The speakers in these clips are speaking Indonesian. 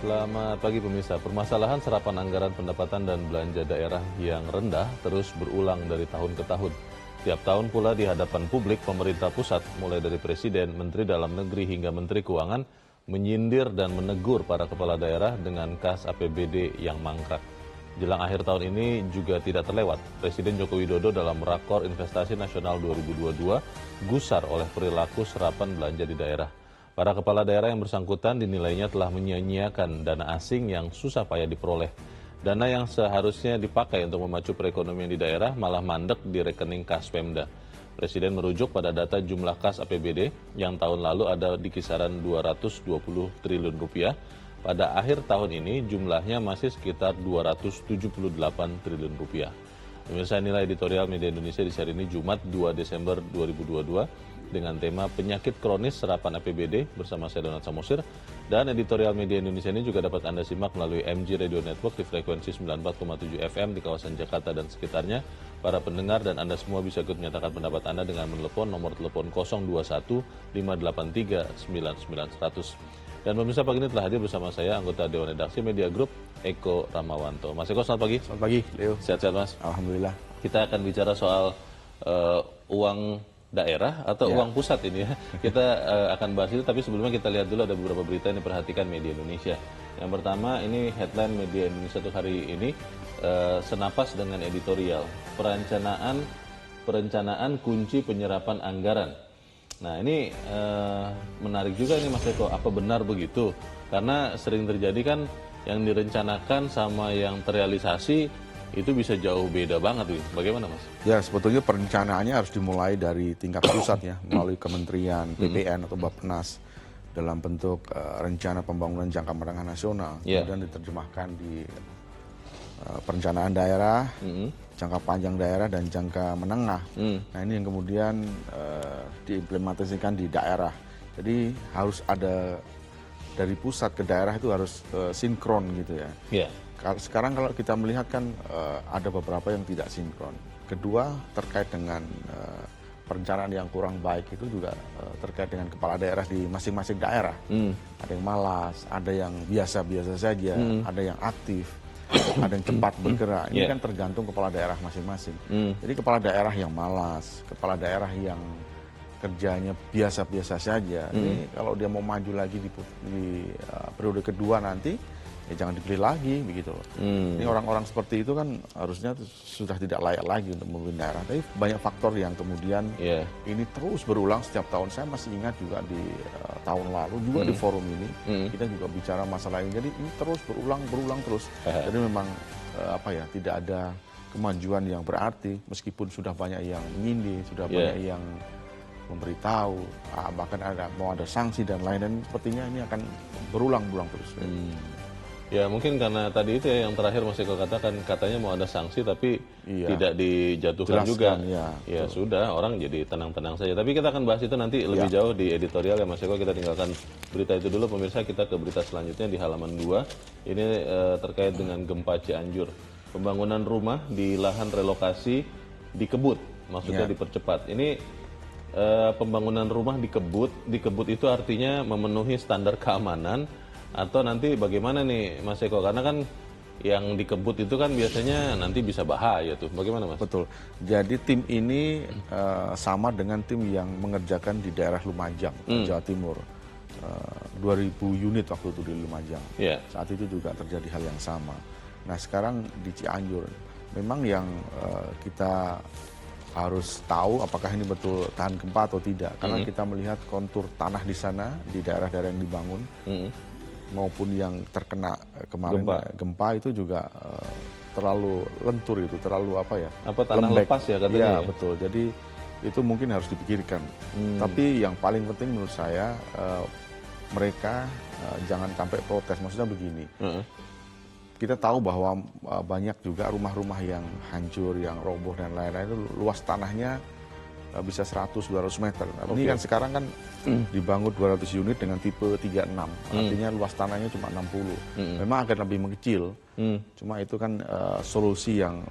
Selamat pagi pemirsa. Permasalahan serapan anggaran pendapatan dan belanja daerah yang rendah terus berulang dari tahun ke tahun. Tiap tahun pula di hadapan publik, pemerintah pusat, mulai dari Presiden, Menteri Dalam Negeri hingga Menteri Keuangan, menyindir dan menegur para kepala daerah dengan kas APBD yang mangkrak. Jelang akhir tahun ini juga tidak terlewat, Presiden Joko Widodo dalam Rakor Investasi Nasional 2022 gusar oleh perilaku serapan belanja di daerah. Para kepala daerah yang bersangkutan dinilainya telah menyia-nyiakan dana asing yang susah payah diperoleh. Dana yang seharusnya dipakai untuk memacu perekonomian di daerah malah mandek di rekening kas Pemda. Presiden merujuk pada data jumlah kas APBD yang tahun lalu ada di kisaran 220 triliun rupiah. Pada akhir tahun ini jumlahnya masih sekitar 278 triliun rupiah. Pemirsa, nilai editorial Media Indonesia di hari ini Jumat 2 Desember 2022 dengan tema penyakit kronis serapan APBD bersama saya Donald Samosir, dan editorial Media Indonesia ini juga dapat Anda simak melalui MG Radio Network di frekuensi 94,7 FM di kawasan Jakarta dan sekitarnya. Para pendengar dan Anda semua bisa ikut menyatakan pendapat Anda dengan menelepon nomor telepon 021 583 9900. Dan pemirsa, pagi ini telah hadir bersama saya anggota Dewan Redaksi Media Group Eko Ramawanto. Mas Eko, selamat pagi. Selamat pagi, Leo. Sehat-sehat, Mas? Alhamdulillah. Kita akan bicara soal uang daerah atau uang pusat ini ya. Kita akan bahas itu, tapi sebelumnya kita lihat dulu ada beberapa berita yang diperhatikan Media Indonesia. Yang pertama, ini headline Media Indonesia untuk hari ini, senapas dengan editorial perencanaan kunci penyerapan anggaran. Nah, ini menarik juga ini Mas Eko, apa benar begitu? Karena sering terjadi kan yang direncanakan sama yang terrealisasi itu bisa jauh beda banget. Bagaimana, Mas? Ya, sebetulnya perencanaannya harus dimulai dari tingkat pusat ya, melalui Kementerian, PPN atau Bappenas dalam bentuk rencana pembangunan jangka menengah nasional. Kemudian diterjemahkan di perencanaan daerah, jangka panjang daerah dan jangka menengah. Nah, ini yang kemudian diimplementasikan di daerah. Jadi harus ada dari pusat ke daerah itu harus sinkron gitu ya. Sekarang kalau kita melihat kan ada beberapa yang tidak sinkron. Kedua, terkait dengan perencanaan yang kurang baik itu juga terkait dengan kepala daerah di masing-masing daerah. Ada yang malas, ada yang biasa-biasa saja, ada yang aktif, ada yang cepat bergerak. Ini kan tergantung kepala daerah masing-masing. Jadi kepala daerah yang malas, kepala daerah yang kerjanya biasa-biasa saja, ini kalau dia mau maju lagi di periode kedua nanti, ya jangan dipilih lagi begitu. Ini orang-orang seperti itu kan harusnya sudah tidak layak lagi untuk memimpin daerah. Tapi banyak faktor yang kemudian ini terus berulang setiap tahun. Saya masih ingat juga di tahun lalu juga di forum ini kita juga bicara masalah ini. Jadi ini terus berulang terus. Jadi memang tidak ada kemajuan yang berarti meskipun sudah banyak yang menyindir, sudah banyak yang memberitahu, bahkan mau ada sanksi dan lain-lain. Sepertinya ini akan berulang-ulang terus. Ya, mungkin karena tadi itu ya yang terakhir Mas Eko katakan, katanya mau ada sanksi tapi tidak dijatuhkan. Jelaskan, juga. Ya sudah, orang jadi tenang-tenang saja. Tapi kita akan bahas itu nanti lebih jauh di editorial ya Mas Eko. Kita tinggalkan berita itu dulu pemirsa, kita ke berita selanjutnya di halaman 2. Ini terkait dengan gempa Cianjur. Pembangunan rumah di lahan relokasi dikebut, maksudnya dipercepat. Ini pembangunan rumah dikebut itu artinya memenuhi standar keamanan atau nanti bagaimana nih Mas Eko? Karena kan yang dikebut itu kan biasanya nanti bisa bahaya tuh. Bagaimana Mas? Betul. Jadi tim ini sama dengan tim yang mengerjakan di daerah Lumajang, Jawa Timur. 2000 unit waktu itu di Lumajang. Saat itu juga terjadi hal yang sama. Nah sekarang di Cianjur, memang yang kita harus tahu apakah ini betul tahan gempa atau tidak. Karena kita melihat kontur tanah di sana, di daerah-daerah yang dibangun, maupun yang terkena kemarin gempa itu juga terlalu lentur, itu terlalu tanah lembek. Lepas ya katanya. Ya betul, jadi itu mungkin harus dipikirkan. Tapi yang paling penting menurut saya mereka jangan sampai protes. Maksudnya begini, kita tahu bahwa banyak juga rumah-rumah yang hancur, yang roboh dan lain-lain, itu luas tanahnya bisa 100-200 meter. Ini kan sekarang kan dibangun 200 unit dengan tipe 36, artinya luas tanahnya cuma 60. Memang akan lebih mengecil, cuma itu kan solusi yang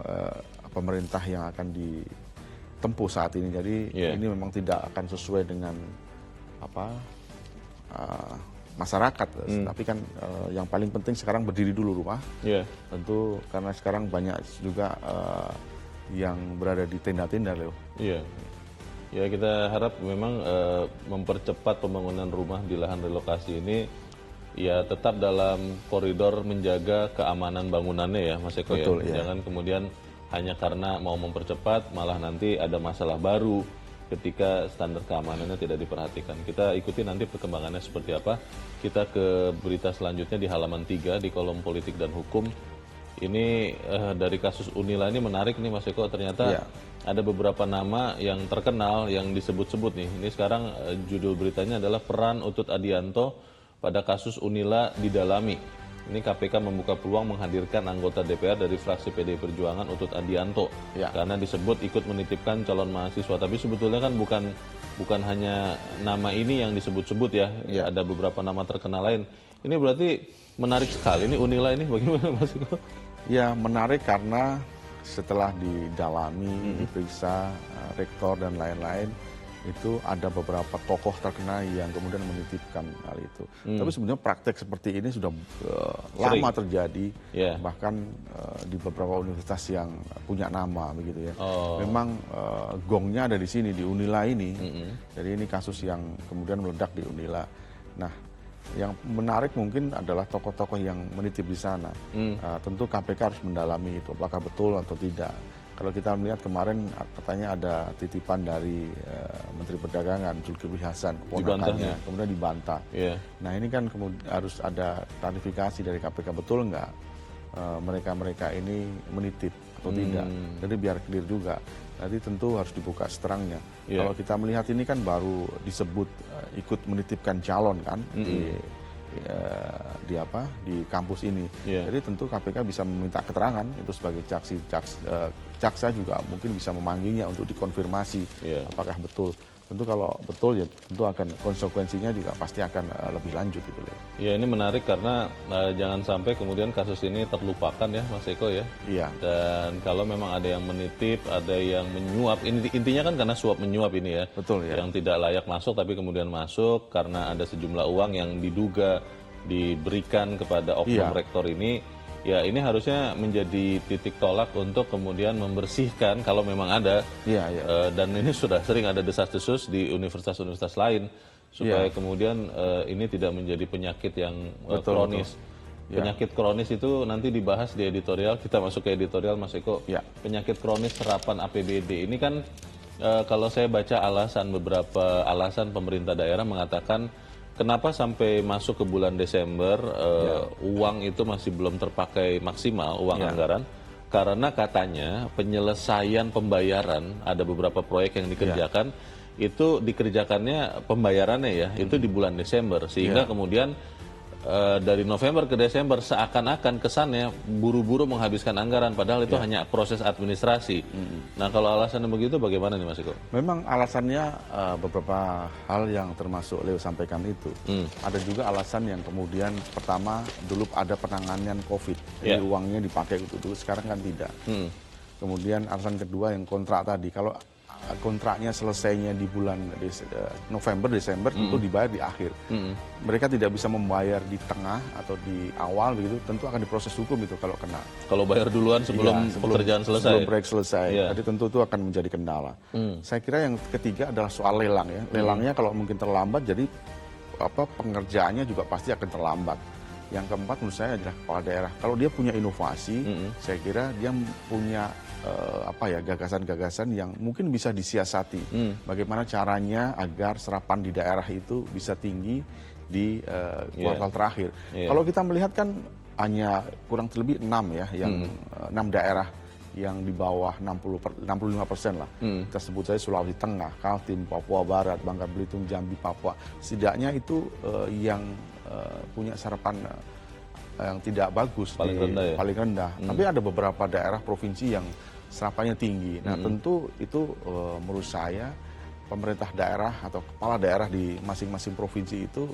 pemerintah yang akan ditempuh saat ini. Jadi ini memang tidak akan sesuai dengan masyarakat. Tapi kan yang paling penting sekarang berdiri dulu rumah. Tentu karena sekarang banyak juga yang berada di tenda-tenda, Leo. Ya, kita harap memang mempercepat pembangunan rumah di lahan relokasi ini ya tetap dalam koridor menjaga keamanan bangunannya ya, Mas Eko. Betul, ya. Jangan kemudian hanya karena mau mempercepat malah nanti ada masalah baru ketika standar keamanannya tidak diperhatikan. Kita ikuti nanti perkembangannya seperti apa. Kita ke berita selanjutnya di halaman 3 di kolom politik dan hukum. Ini dari kasus Unila ini menarik nih Mas Eko, ternyata ada beberapa nama yang terkenal yang disebut-sebut nih. Ini sekarang judul beritanya adalah peran Utut Adianto pada kasus Unila didalami. Ini KPK membuka peluang menghadirkan anggota DPR dari fraksi PDI Perjuangan Utut Adianto karena disebut ikut menitipkan calon mahasiswa. Tapi sebetulnya kan bukan hanya nama ini yang disebut-sebut ya. Ada beberapa nama terkenal lain. Ini berarti menarik sekali. Ini Unila ini bagaimana Mas Eko? Ya menarik karena setelah didalami, diperiksa rektor dan lain-lain, itu ada beberapa tokoh terkenal yang kemudian menitipkan hal itu. Tapi sebenarnya praktek seperti ini sudah lama terjadi, bahkan di beberapa universitas yang punya nama begitu ya. Memang gongnya ada di sini di Unila ini. Jadi ini kasus yang kemudian meledak di Unila. Nah, yang menarik mungkin adalah tokoh-tokoh yang menitip di sana. Tentu KPK harus mendalami itu, apakah betul atau tidak. Kalau kita melihat kemarin katanya ada titipan dari Menteri Perdagangan Zulkifli Hasan, keponakannya, kemudian dibantah. Nah ini kan harus ada klarifikasi dari KPK, betul nggak mereka-mereka ini menitip atau tidak. Jadi biar clear juga. Nanti tentu harus dibuka seterangnya. Kalau kita melihat ini kan baru disebut ikut menitipkan calon kan di kampus ini. Jadi tentu KPK bisa meminta keterangan itu sebagai jaksa juga mungkin bisa memanggilnya untuk dikonfirmasi apakah betul. Tentu kalau betul ya tentu akan konsekuensinya juga pasti akan lebih lanjut gitu. Ya ini menarik karena jangan sampai kemudian kasus ini terlupakan ya Mas Eko ya. Dan kalau memang ada yang menitip, ada yang menyuap, intinya kan karena suap menyuap ini ya. Betul ya. Yang tidak layak masuk tapi kemudian masuk karena ada sejumlah uang yang diduga diberikan kepada oknum rektor ini. Ya ini harusnya menjadi titik tolak untuk kemudian membersihkan kalau memang ada. Dan ini sudah sering ada desas-desus di universitas-universitas lain supaya kemudian ini tidak menjadi penyakit yang kronis. Penyakit kronis itu nanti dibahas di editorial. Kita masuk ke editorial Mas Eko. Penyakit kronis serapan APBD ini kan kalau saya baca beberapa alasan pemerintah daerah mengatakan kenapa sampai masuk ke bulan Desember uang itu masih belum terpakai maksimal, uang anggaran? Karena katanya penyelesaian pembayaran, ada beberapa proyek yang dikerjakan, itu dikerjakannya pembayarannya ya, itu di bulan Desember. Sehingga kemudian dari November ke Desember seakan-akan kesannya buru-buru menghabiskan anggaran, padahal itu hanya proses administrasi. Nah kalau alasannya begitu bagaimana nih Mas Eko? Memang alasannya beberapa hal yang termasuk Leo sampaikan itu. Ada juga alasan yang kemudian pertama dulu ada penanganan COVID, jadi uangnya dipakai itu dulu, sekarang kan tidak. Kemudian alasan kedua yang kontrak tadi, kalau kontraknya selesainya di bulan November, Desember, tentu dibayar di akhir. Mereka tidak bisa membayar di tengah atau di awal begitu, tentu akan diproses hukum itu kalau kena. Kalau bayar duluan sebelum pekerjaan selesai? Sebelum proyek selesai. Jadi tentu itu akan menjadi kendala. Saya kira yang ketiga adalah soal lelang ya. Lelangnya kalau mungkin terlambat, jadi pengerjaannya juga pasti akan terlambat. Yang keempat menurut saya adalah kepala daerah. Kalau dia punya inovasi, saya kira dia punya gagasan-gagasan yang mungkin bisa disiasati. Bagaimana caranya agar serapan di daerah itu bisa tinggi di kuartal terakhir. Kalau kita melihat kan hanya kurang lebih 6 ya, yang 6 daerah yang di bawah 65% lah. Kita sebut saja Sulawesi Tengah, Kaltim, Papua Barat, Bangka Belitung, Jambi, Papua. Setidaknya itu yang punya serapan yang tidak bagus, paling rendah. Tapi ada beberapa daerah provinsi yang serapannya tinggi. Nah tentu itu menurut saya pemerintah daerah atau kepala daerah di masing-masing provinsi itu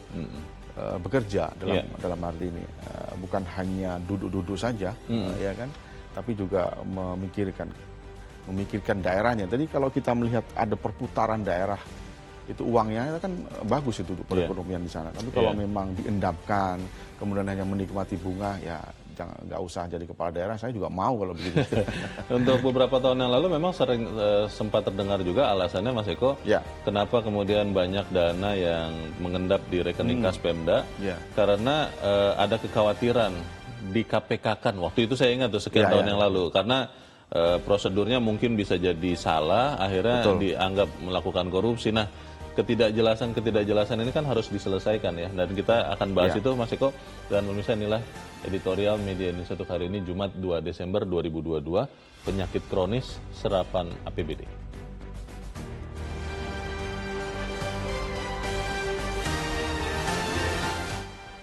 bekerja dalam arti ini, bukan hanya duduk-duduk saja, ya kan, tapi juga memikirkan daerahnya. Jadi kalau kita melihat ada perputaran daerah itu uangnya kan bagus itu untuk perekonomian di sana. Tapi kalau memang diendapkan, kemudian hanya menikmati bunga, ya nggak usah jadi kepala daerah. Saya juga mau kalau begitu. Untuk beberapa tahun yang lalu memang sering sempat terdengar juga alasannya, Mas Eko, kenapa kemudian banyak dana yang mengendap di rekening kas Pemda, karena ada kekhawatiran di KPK-kan. Waktu itu saya ingat tuh sekian tahun yang lalu, karena prosedurnya mungkin bisa jadi salah, akhirnya dianggap melakukan korupsi. Nah, ketidakjelasan ini kan harus diselesaikan ya, dan kita akan bahas itu, Mas Eko. Dan pemirsa, inilah editorial Media Indonesia untuk hari ini, Jumat 2 Desember 2022, penyakit kronis serapan APBD.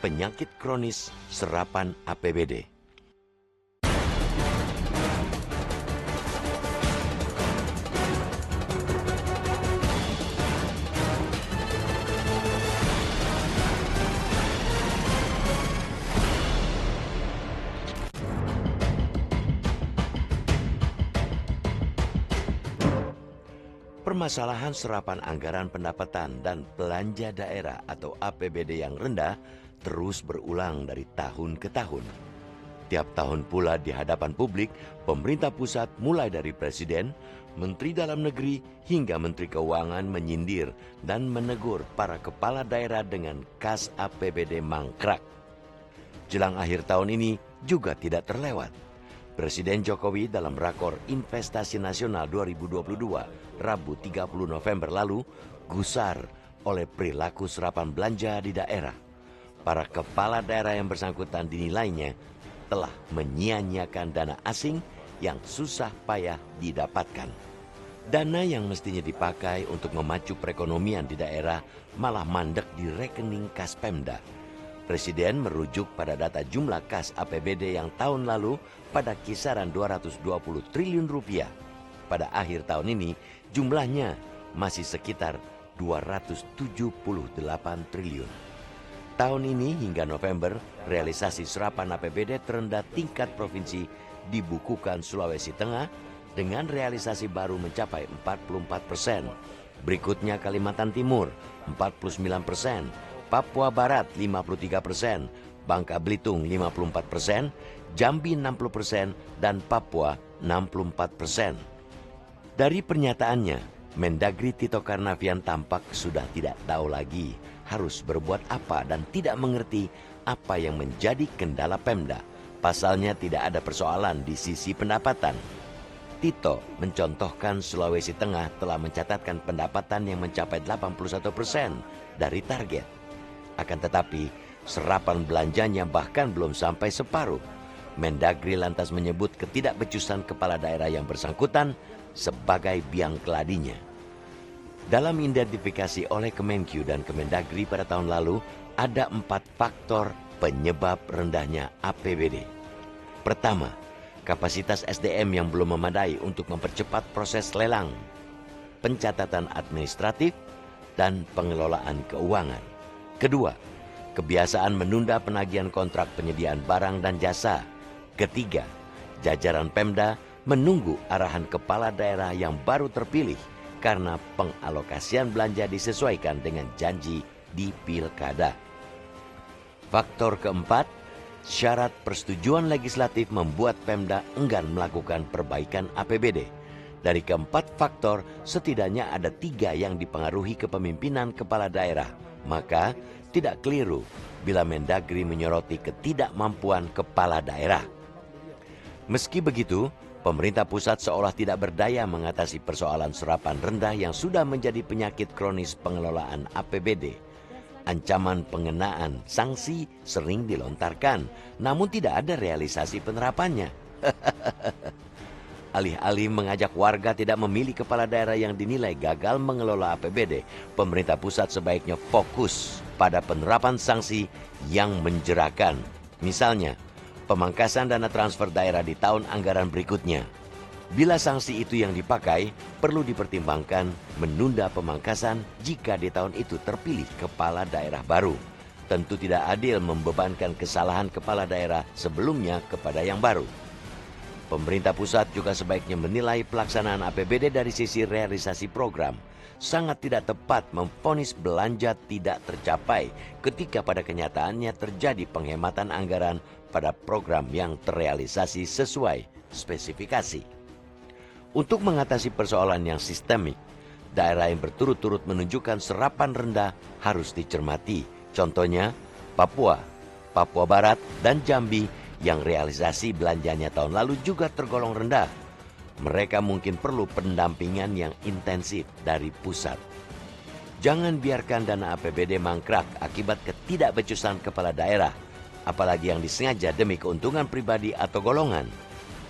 Penyakit kronis serapan APBD. Permasalahan serapan anggaran pendapatan dan belanja daerah atau APBD yang rendah terus berulang dari tahun ke tahun. Tiap tahun pula di hadapan publik, pemerintah pusat mulai dari Presiden, Menteri Dalam Negeri hingga Menteri Keuangan menyindir dan menegur para kepala daerah dengan kas APBD mangkrak. Jelang akhir tahun ini juga tidak terlewat. Presiden Jokowi dalam Rakor Investasi Nasional 2022, Rabu 30 November lalu, gusar oleh perilaku serapan belanja di daerah. Para kepala daerah yang bersangkutan dinilainya telah menyia-nyiakan dana asing yang susah payah didapatkan. Dana yang mestinya dipakai untuk memacu perekonomian di daerah malah mandek di rekening kas Pemda. Presiden merujuk pada data jumlah kas APBD yang tahun lalu pada kisaran 220 triliun rupiah. Pada akhir tahun ini jumlahnya masih sekitar 278 triliun. Tahun ini hingga November, realisasi serapan APBD terendah tingkat provinsi dibukukan Sulawesi Tengah dengan realisasi baru mencapai 44%. Berikutnya Kalimantan Timur 49%, Papua Barat 53%, Bangka Belitung 54%, Jambi 60%, dan Papua 64%. Dari pernyataannya, Mendagri Tito Karnavian tampak sudah tidak tahu lagi harus berbuat apa dan tidak mengerti apa yang menjadi kendala Pemda. Pasalnya tidak ada persoalan di sisi pendapatan. Tito mencontohkan Sulawesi Tengah telah mencatatkan pendapatan yang mencapai 81% dari target. Akan tetapi, serapan belanjanya bahkan belum sampai separuh. Mendagri lantas menyebut ketidakbecusan kepala daerah yang bersangkutan sebagai biang keladinya. Dalam identifikasi oleh Kemenkyu dan Kemendagri pada tahun lalu, ada 4 faktor penyebab rendahnya APBD. Pertama, kapasitas SDM yang belum memadai untuk mempercepat proses lelang, pencatatan administratif, dan pengelolaan keuangan. Kedua, kebiasaan menunda penagihan kontrak penyediaan barang dan jasa. Ketiga, jajaran Pemda menunggu arahan kepala daerah yang baru terpilih karena pengalokasian belanja disesuaikan dengan janji di pilkada. Faktor keempat, syarat persetujuan legislatif membuat Pemda enggan melakukan perbaikan APBD. Dari keempat faktor, setidaknya ada 3 yang dipengaruhi kepemimpinan kepala daerah. Maka tidak keliru bila Mendagri menyoroti ketidakmampuan kepala daerah. Meski begitu, pemerintah pusat seolah tidak berdaya mengatasi persoalan serapan rendah yang sudah menjadi penyakit kronis pengelolaan APBD. Ancaman pengenaan sanksi sering dilontarkan, namun tidak ada realisasi penerapannya. Alih-alih mengajak warga tidak memilih kepala daerah yang dinilai gagal mengelola APBD, pemerintah pusat sebaiknya fokus pada penerapan sanksi yang menjerakan. Misalnya, pemangkasan dana transfer daerah di tahun anggaran berikutnya. Bila sanksi itu yang dipakai, perlu dipertimbangkan menunda pemangkasan jika di tahun itu terpilih kepala daerah baru. Tentu tidak adil membebankan kesalahan kepala daerah sebelumnya kepada yang baru. Pemerintah pusat juga sebaiknya menilai pelaksanaan APBD dari sisi realisasi program. Sangat tidak tepat memvonis belanja tidak tercapai ketika pada kenyataannya terjadi penghematan anggaran pada program yang terrealisasi sesuai spesifikasi. Untuk mengatasi persoalan yang sistemik, daerah yang berturut-turut menunjukkan serapan rendah harus dicermati. Contohnya Papua, Papua Barat, dan Jambi yang realisasi belanjanya tahun lalu juga tergolong rendah. Mereka mungkin perlu pendampingan yang intensif dari pusat. Jangan biarkan dana APBD mangkrak akibat ketidakbecusan kepala daerah, apalagi yang disengaja demi keuntungan pribadi atau golongan.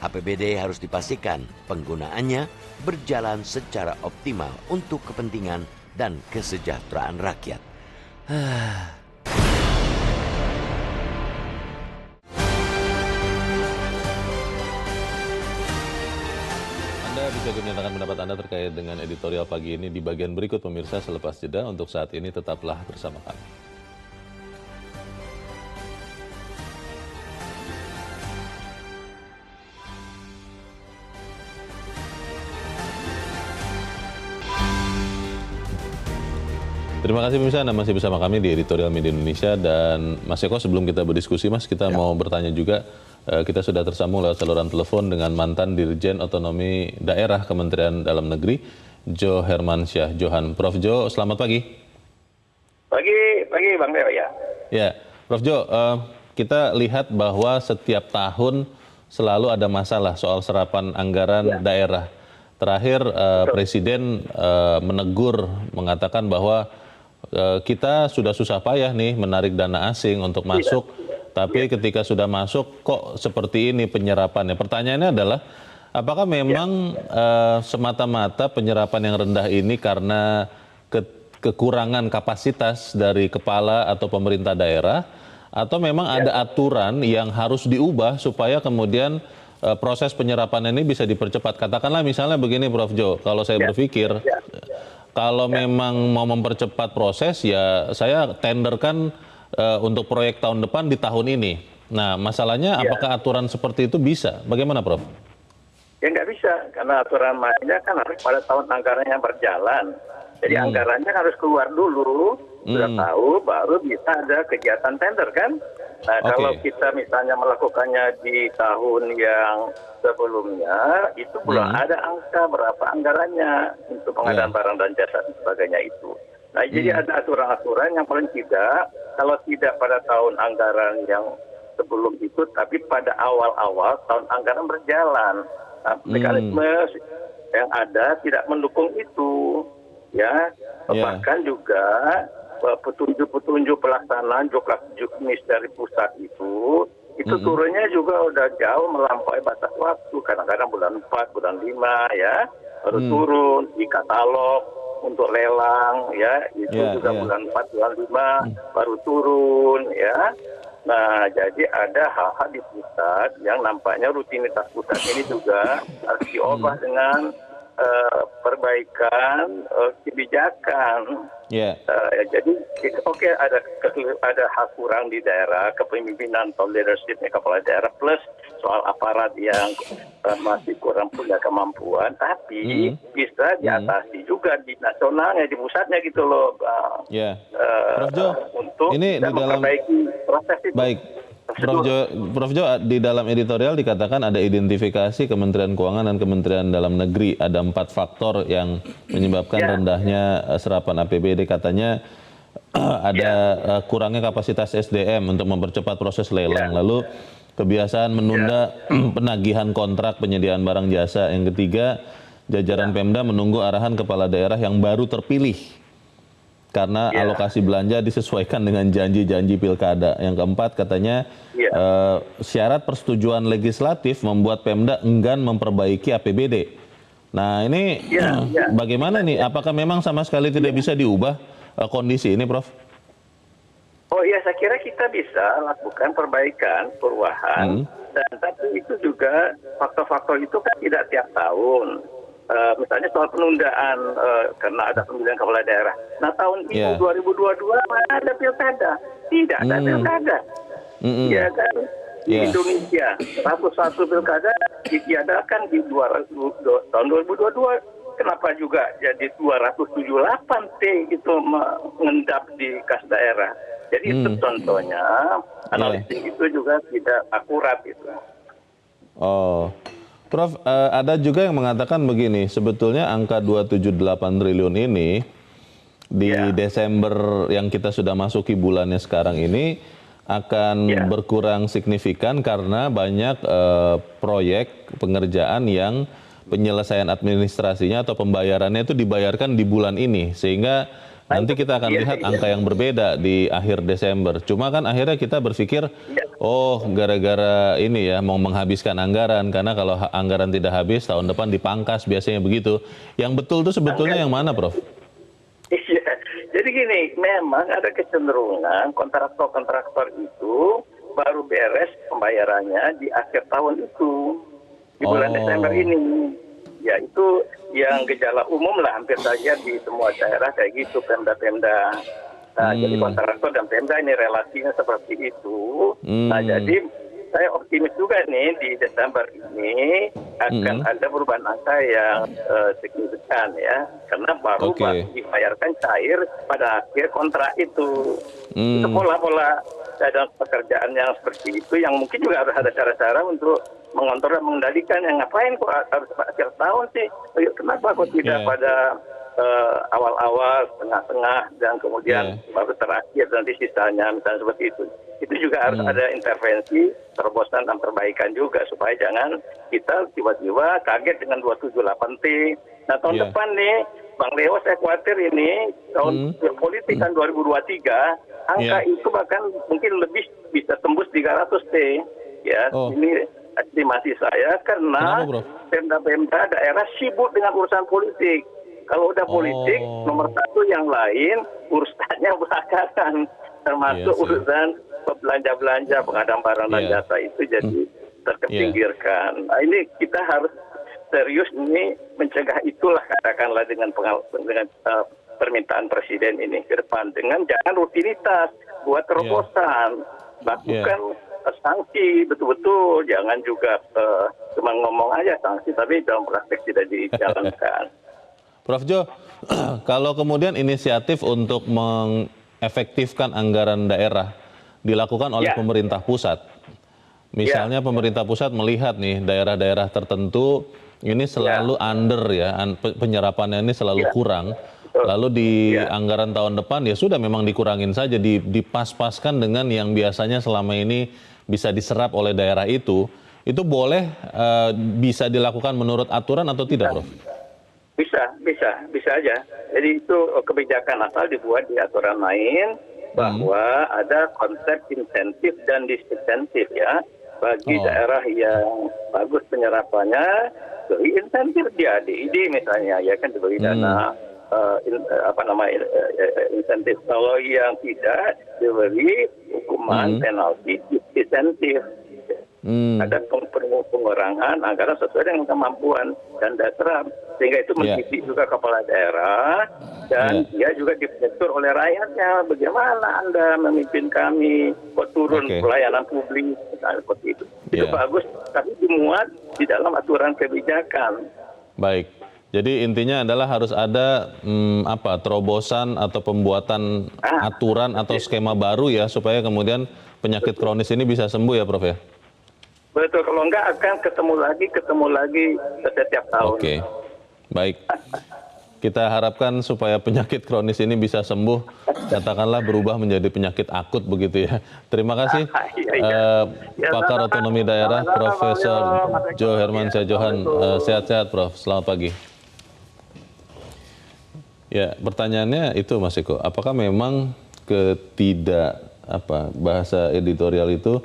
APBD harus dipastikan penggunaannya berjalan secara optimal untuk kepentingan dan kesejahteraan rakyat. Anda bisa menyatakan pendapat Anda terkait dengan editorial pagi ini di bagian berikut pemirsa selepas jeda. Untuk saat ini tetaplah bersama kami. Terima kasih pemirsa, Anda masih bersama kami di Editorial Media Indonesia. Dan Mas Eko, sebelum kita berdiskusi Mas, kita mau bertanya juga. Kita sudah tersambung lewat saluran telepon dengan mantan Dirjen Otonomi Daerah Kementerian Dalam Negeri, Jo Hermansyah Johan. Prof. Jo, selamat pagi. Pagi Bang Leo ya. Ya, Prof. Jo, kita lihat bahwa setiap tahun selalu ada masalah soal serapan anggaran daerah. Terakhir Presiden menegur, mengatakan bahwa kita sudah susah payah nih menarik dana asing untuk masuk, tapi ketika sudah masuk kok seperti ini penyerapannya. Pertanyaannya adalah, apakah memang semata-mata penyerapan yang rendah ini karena kekurangan kapasitas dari kepala atau pemerintah daerah, atau memang ada aturan yang harus diubah supaya kemudian proses penyerapan ini bisa dipercepat? Katakanlah misalnya begini Prof. Jo, kalau saya berpikir, kalau memang mau mempercepat proses, ya saya tenderkan untuk proyek tahun depan di tahun ini. Nah, masalahnya apakah aturan seperti itu bisa? Bagaimana, Prof? Ya nggak bisa, karena aturan mainnya kan harus pada tahun anggaran yang berjalan. Jadi anggarannya harus keluar dulu, sudah tahu, baru bisa ada kegiatan tender kan. Nah, kalau kita misalnya melakukannya di tahun yang sebelumnya, itu belum ada angka berapa anggarannya untuk pengadaan barang dan jasa dan sebagainya itu. Nah, jadi ada aturan-aturan yang paling tidak, kalau tidak pada tahun anggaran yang sebelum itu, tapi pada awal-awal tahun anggaran berjalan. Nah, mekanisme yang ada tidak mendukung itu, ya. Bahkan juga petunjuk-petunjuk pelaksanaan juknis dari pusat itu turunnya juga udah jauh melampaui batas waktu. Kadang-kadang bulan 4, bulan 5 ya baru turun di katalog untuk lelang ya, itu juga bulan 4, bulan 5 baru turun ya. Nah, jadi ada hal-hal di pusat yang nampaknya rutinitas pusat ini juga harus diubah dengan perbaikan kebijakan. Jadi ada hal kurang di daerah, kepemimpinan atau leadershipnya kepala daerah, plus soal aparat yang masih kurang punya kemampuan, tapi bisa diatasi juga di nasionalnya, di pusatnya gitu loh, Bang. Prof. Jo, untuk ini di dalam memperbaiki proses itu. Baik. Prof. Jo, di dalam editorial dikatakan ada identifikasi Kementerian Keuangan dan Kementerian Dalam Negeri. Ada 4 faktor yang menyebabkan rendahnya serapan APBD. Katanya ada kurangnya kapasitas SDM untuk mempercepat proses lelang. Lalu kebiasaan menunda penagihan kontrak penyediaan barang jasa. Yang ketiga, jajaran Pemda menunggu arahan kepala daerah yang baru terpilih, karena alokasi belanja disesuaikan dengan janji-janji pilkada. Yang keempat katanya syarat persetujuan legislatif membuat Pemda enggan memperbaiki APBD. Nah ini bagaimana nih? Apakah memang sama sekali tidak bisa diubah kondisi ini, Prof? Oh iya, saya kira kita bisa lakukan perbaikan, perubahan. Dan tapi itu juga faktor-faktor itu kan tidak tiap tahun. Misalnya soal penundaan karena ada pemilihan kepala daerah. Nah tahun ini 2022 mana ada pilkada? Tidak ada pilkada. Ya kan? di Indonesia 101 pilkada ditiadakan di tahun 2022. Kenapa juga jadi 278 T itu mengendap di kas daerah? Jadi itu contohnya analisis itu juga tidak akurat itu. Oh, Prof, ada juga yang mengatakan begini, sebetulnya angka 278 triliun ini di Desember yang kita sudah masuki bulannya sekarang ini akan berkurang signifikan karena banyak proyek pengerjaan yang penyelesaian administrasinya atau pembayarannya itu dibayarkan di bulan ini, sehingga nanti kita akan lihat angka yang berbeda di akhir Desember. Cuma kan akhirnya kita berpikir, oh gara-gara ini ya mau menghabiskan anggaran, karena kalau anggaran tidak habis tahun depan dipangkas, biasanya begitu. Yang betul itu sebetulnya yang mana, Prof? Iya, jadi gini, memang ada kecenderungan kontraktor itu baru beres pembayarannya di akhir tahun itu. Di bulan Desember ini, ya itu yang gejala umum lah hampir saja di semua daerah kayak gitu, Pemda-Pemda. Nah, jadi kontraktor dan Pemda ini relasinya seperti itu. Nah, jadi saya optimis juga nih di Desember ini akan ada perubahan angka yang signifikan ya, karena baru dibayarkan cair pada akhir kontrak itu. Itu pola-pola dalam pekerjaan yang seperti itu yang mungkin juga harus ada cara-cara untuk mengontrol dan mengendalikan. Yang ngapain kok harus akhir tahun sih? Kenapa kok tidak pada awal-awal, tengah-tengah, dan kemudian baru terakhir nanti sisanya, misalnya seperti itu. Itu juga harus ada intervensi, terobosan dan perbaikan juga supaya jangan kita tiba-tiba kaget dengan 278T. Nah, tahun depan nih, Bang Leo, saya khawatir ini tahun politik kan 2023, angka itu bahkan mungkin lebih bisa tembus 300T. Ya, ini estimasi saya karena Pemda-Pemda daerah sibuk dengan urusan politik. Kalau udah politik, nomor satu yang lain urusannya belakangan, termasuk urusan belanja-belanja, pengadaan barang dan jasa itu jadi terkepinggirkan. Nah, ini kita harus serius ini mencegah itulah, katakanlah dengan permintaan Presiden ini ke depan, dengan jangan rutinitas, buat terobosan, lakukan sanksi betul-betul, jangan juga cuma ngomong aja sanksi tapi dalam praktek tidak dijalankan. Prof Jo, kalau kemudian inisiatif untuk mengefektifkan anggaran daerah dilakukan oleh pemerintah pusat, misalnya pemerintah pusat melihat nih daerah-daerah tertentu ini selalu under ya, penyerapannya ini selalu kurang, lalu di anggaran tahun depan ya sudah memang dikurangin saja, dipas-paskan dengan yang biasanya selama ini bisa diserap oleh daerah itu boleh bisa dilakukan menurut aturan atau tidak, Prof? Bisa aja. Jadi itu kebijakan asal dibuat di aturan lain bahwa ada konsep insentif dan disinsentif ya. Bagi daerah yang bagus penyerapannya, beri insentif dia, DID misalnya, ya kan diberi dana insentif. Kalau yang tidak, diberi hukuman penalti insentif. Ada pengurangan anggaran sesuai dengan kemampuan dan dasar, sehingga itu mendidik juga kepala daerah dan dia juga dibentur oleh rakyatnya. Bagaimana Anda memimpin kami, kok turun pelayanan publik, seperti itu. Itu bagus, tapi dimuat di dalam aturan kebijakan. Baik. Jadi intinya adalah harus ada terobosan atau pembuatan aturan atau skema baru ya, supaya kemudian penyakit kronis ini bisa sembuh ya, Prof ya? Betul, kalau enggak akan ketemu lagi setiap tahun. Oke, baik. Kita harapkan supaya penyakit kronis ini bisa sembuh, katakanlah berubah menjadi penyakit akut begitu ya. Terima kasih Pakar Otonomi Daerah Profesor Jo Hermansyah Johan. Sehat-sehat Prof, selamat pagi. Ya, pertanyaannya itu Mas Eko, apakah memang bahasa editorial itu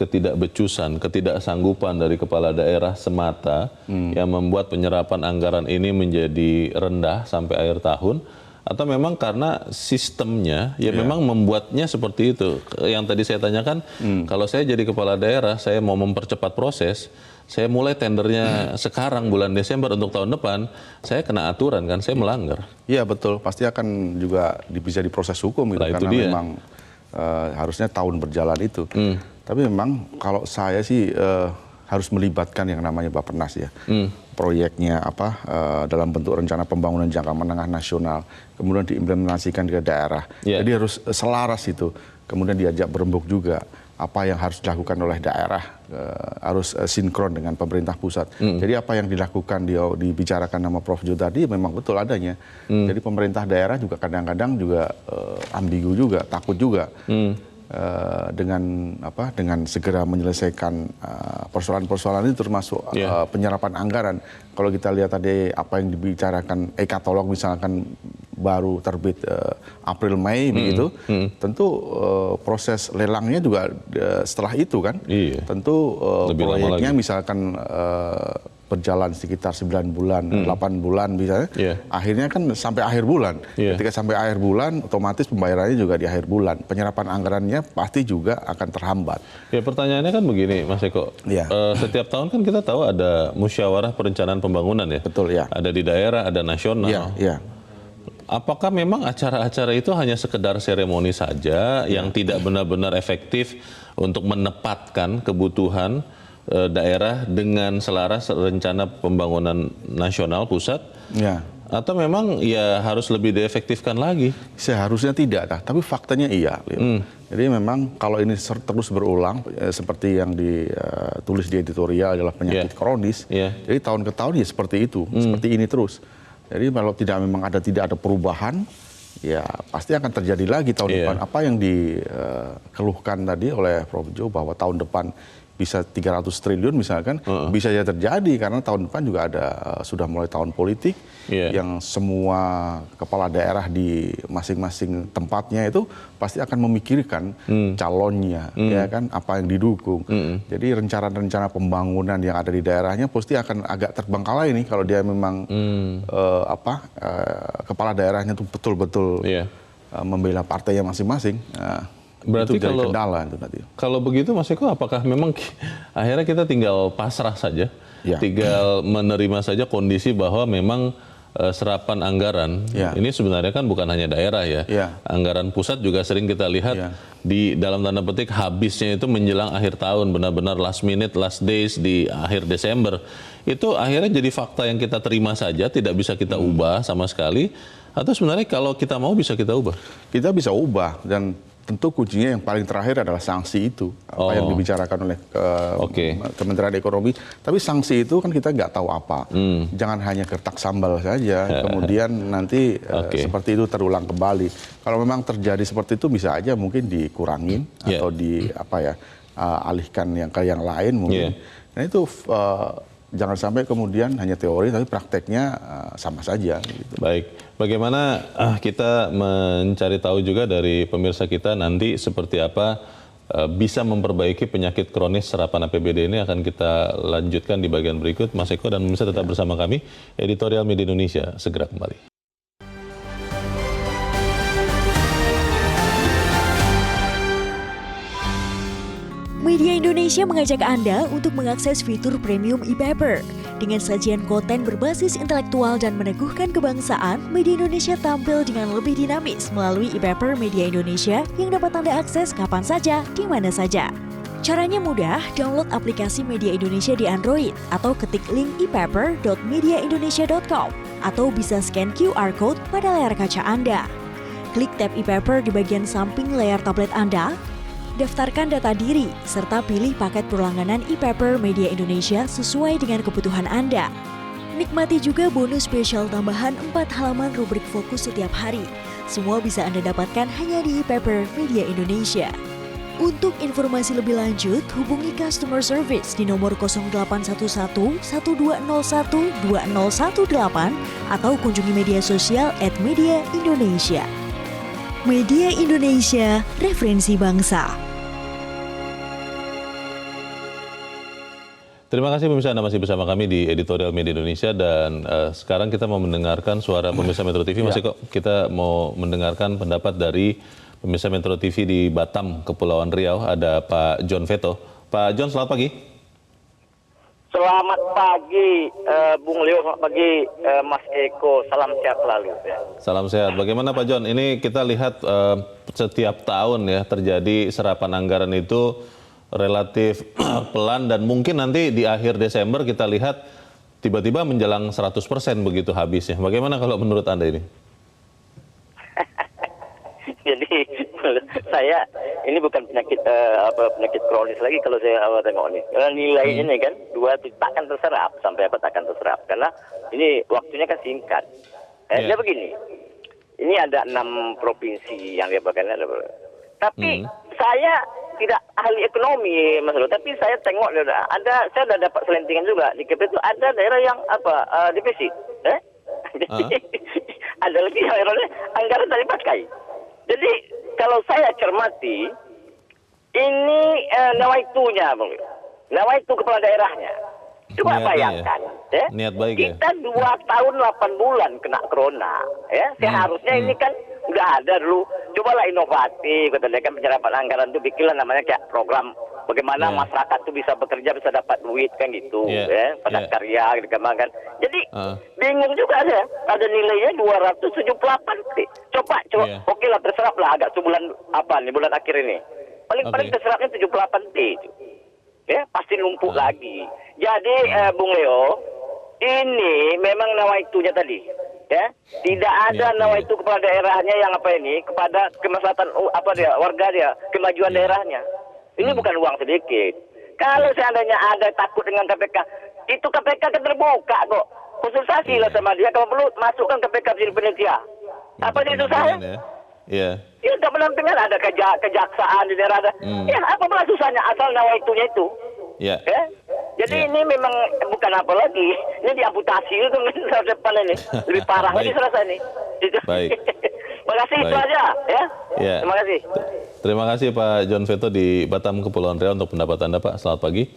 ketidakbecusan, ketidaksanggupan dari kepala daerah semata yang membuat penyerapan anggaran ini menjadi rendah sampai akhir tahun, atau memang karena sistemnya memang membuatnya seperti itu. Yang tadi saya tanyakan, kalau saya jadi kepala daerah, saya mau mempercepat proses, saya mulai tendernya sekarang bulan Desember untuk tahun depan, saya kena aturan kan, saya melanggar. Iya betul, pasti akan juga bisa diproses hukum gitu, karena memang harusnya tahun berjalan itu. Tapi memang kalau saya sih harus melibatkan yang namanya Bappenas ya. Proyeknya dalam bentuk rencana pembangunan jangka menengah nasional, kemudian diimplementasikan ke daerah. Jadi harus selaras itu. Kemudian diajak berembuk juga apa yang harus dilakukan oleh daerah, harus sinkron dengan pemerintah pusat. Jadi apa yang dilakukan, dibicarakan sama Prof. Jo tadi memang betul adanya. Jadi pemerintah daerah juga kadang-kadang juga ambigu juga, takut juga. Dengan segera menyelesaikan persoalan-persoalan itu termasuk penyerapan anggaran. Kalau kita lihat tadi apa yang dibicarakan e-katalog misalkan baru terbit April Mei begitu, tentu proses lelangnya juga setelah itu kan. Tentu proyeknya misalkan berjalan sekitar 9 bulan, 8 bulan misalnya, akhirnya kan sampai akhir bulan. Ketika sampai akhir bulan, otomatis pembayarannya juga di akhir bulan. Penyerapan anggarannya pasti juga akan terhambat. Ya pertanyaannya kan begini, Mas Eko. Setiap tahun kan kita tahu ada musyawarah perencanaan pembangunan ya. Betul ya. Ada di daerah, ada nasional. Apakah memang acara-acara itu hanya sekedar seremoni saja yang tidak benar-benar efektif untuk menepatkan kebutuhan daerah dengan selaras rencana pembangunan nasional pusat, atau memang ya harus lebih diefektifkan lagi? Seharusnya tidak, tapi faktanya iya. Jadi memang kalau ini terus berulang, seperti yang ditulis di editorial adalah penyakit kronis, jadi tahun ke tahun ya seperti itu, seperti ini terus. Jadi kalau tidak ada perubahan, ya pasti akan terjadi lagi tahun depan. Apa yang dikeluhkan tadi oleh Prof. Jo bahwa tahun depan bisa 300 triliun misalkan, bisa saja terjadi karena tahun depan juga sudah mulai tahun politik yang semua kepala daerah di masing-masing tempatnya itu pasti akan memikirkan calonnya, ya kan, apa yang didukung. Jadi rencana-rencana pembangunan yang ada di daerahnya pasti akan agak terbengkalai nih kalau dia memang kepala daerahnya itu betul-betul membela partainya masing-masing. Berarti itu kendala itu tadi. Kalau begitu Mas Eko, apakah memang akhirnya kita tinggal pasrah saja, tinggal menerima saja kondisi bahwa memang serapan anggaran ini sebenarnya kan bukan hanya daerah ya, anggaran pusat juga sering kita lihat di dalam tanda petik habisnya itu menjelang akhir tahun, benar-benar last minute, last days di akhir Desember. Itu akhirnya jadi fakta yang kita terima saja, tidak bisa kita ubah sama sekali. Atau sebenarnya kalau kita mau bisa kita ubah? Kita bisa ubah, dan tentu kuncinya yang paling terakhir adalah sanksi itu, apa yang dibicarakan oleh Kementerian Ekonomi. Tapi sanksi itu kan kita nggak tahu apa. Jangan hanya kertak sambal saja, kemudian nanti seperti itu terulang kembali. Kalau memang terjadi seperti itu bisa aja mungkin dikurangin atau alihkan ke yang lain mungkin. Nah itu jangan sampai kemudian hanya teori tapi prakteknya sama saja. Gitu. Baik, bagaimana kita mencari tahu juga dari pemirsa kita nanti seperti apa bisa memperbaiki penyakit kronis serapan APBD ini, akan kita lanjutkan di bagian berikut. Mas Eko dan pemirsa tetap bersama kami, Editorial Media Indonesia segera kembali. Media Indonesia mengajak Anda untuk mengakses fitur premium e-paper. Dengan sajian konten berbasis intelektual dan meneguhkan kebangsaan, Media Indonesia tampil dengan lebih dinamis melalui e-paper Media Indonesia yang dapat Anda akses kapan saja, di mana saja. Caranya mudah, download aplikasi Media Indonesia di Android atau ketik link e-paper.mediaindonesia.com atau bisa scan QR Code pada layar kaca Anda. Klik tab e-paper di bagian samping layar tablet Anda, daftarkan data diri, serta pilih paket berlangganan e-paper Media Indonesia sesuai dengan kebutuhan Anda. Nikmati juga bonus spesial tambahan 4 halaman rubrik fokus setiap hari. Semua bisa Anda dapatkan hanya di e-paper Media Indonesia. Untuk informasi lebih lanjut, hubungi customer service di nomor 0811 1201 2018 atau kunjungi media sosial @mediaindonesia. Media Indonesia, referensi bangsa. Terima kasih pemirsa, Anda masih bersama kami di Editorial Media Indonesia, dan sekarang kita mau mendengarkan suara pemirsa Metro TV. Mas Eko, kita mau mendengarkan pendapat dari pemirsa Metro TV di Batam, Kepulauan Riau. Ada Pak John Veto. Pak John, selamat pagi. Selamat pagi, Bung Leo. Selamat pagi, Mas Eko. Salam sehat selalu. Salam sehat. Bagaimana Pak John? Ini kita lihat setiap tahun ya terjadi serapan anggaran itu relatif pelan dan mungkin nanti di akhir Desember kita lihat tiba-tiba menjelang 100% begitu habisnya. Bagaimana kalau menurut Anda ini? Jadi saya ini bukan penyakit penyakit kronis lagi kalau saya tengok ini. Karena nilainya ini kan 2 takkan terserap sampai apa takkan terserap karena ini waktunya kan singkat. Dia begini. Ini ada 6 provinsi yang dia bahkan ada. Tapi saya tidak ahli ekonomi Mas Lulu, tapi saya tengok saya sudah dapat selentingan juga di KP itu ada daerah yang defisit. Ada lagi daerahnya anggaran tak dipakai. Jadi kalau saya cermati ini nawaitunya, Bang. Nawaitu kepala daerahnya. Coba bayangkan, niat baik kita 2 tahun 8 bulan kena corona, seharusnya ini kan udah ada dulu. Cobalah inovatif, kata dia kan penyerapan anggaran itu bikinlah namanya kayak program bagaimana masyarakat itu bisa bekerja, bisa dapat duit kan gitu, padat karya gitu kan. Jadi bingung juga ada nilainya 278 T. Coba, oke lah terserap lah agak sebulan bulan akhir ini. Paling terserapnya 78 T itu. Pasti numpuk lagi. Jadi Bung Leo, ini memang nawaitunya tadi, tidak ada nawaitu kepala daerahnya yang kepada kemaslahatan warga dia, kemajuan daerahnya. Ini bukan uang sedikit. Kalau seandainya ada takut dengan KPK, itu KPK kan terbuka kok. Konsultasi lah sama dia, kalau perlu masukkan KPK jadi penitia. Apa dia susahnya? Ya, tak pendampingan ada kejaksaan di daerah ada. Apa pula susahnya asal nawaitunya itu. Jadi ini memang bukan apa lagi. Ini diamputasi itu depan ini. Lebih parah lagi serasa ini. Baik. Terima kasih itu aja Terima kasih. Terima kasih Pak John Veto di Batam, Kepulauan Riau untuk pendapat Anda Pak. Selamat pagi.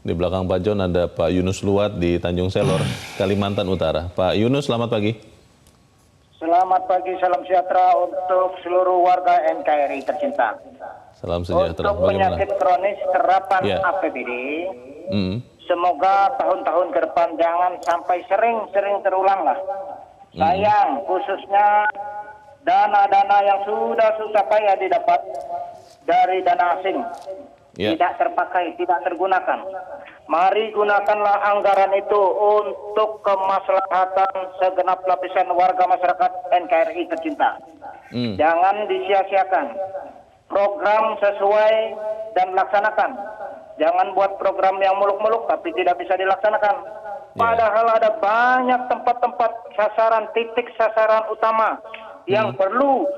Di belakang Pak John ada Pak Yunus Luat di Tanjung Selor, Kalimantan Utara. Pak Yunus, selamat pagi. Selamat pagi, salam sejahtera untuk seluruh warga NKRI tercinta. Salam sejahtera. Untuk penyakit kronis serapan APBD, semoga tahun-tahun ke depan jangan sampai sering-sering terulang lah. Sayang, khususnya dana-dana yang sudah susah payah didapat dari dana asing. Tidak terpakai, tidak tergunakan. Mari gunakanlah anggaran itu untuk kemaslahatan segenap lapisan warga masyarakat NKRI tercinta. Jangan disia-siakan. Program sesuai dan laksanakan. Jangan buat program yang muluk-muluk tapi tidak bisa dilaksanakan. Padahal ada banyak tempat-tempat sasaran, titik sasaran utama yang perlu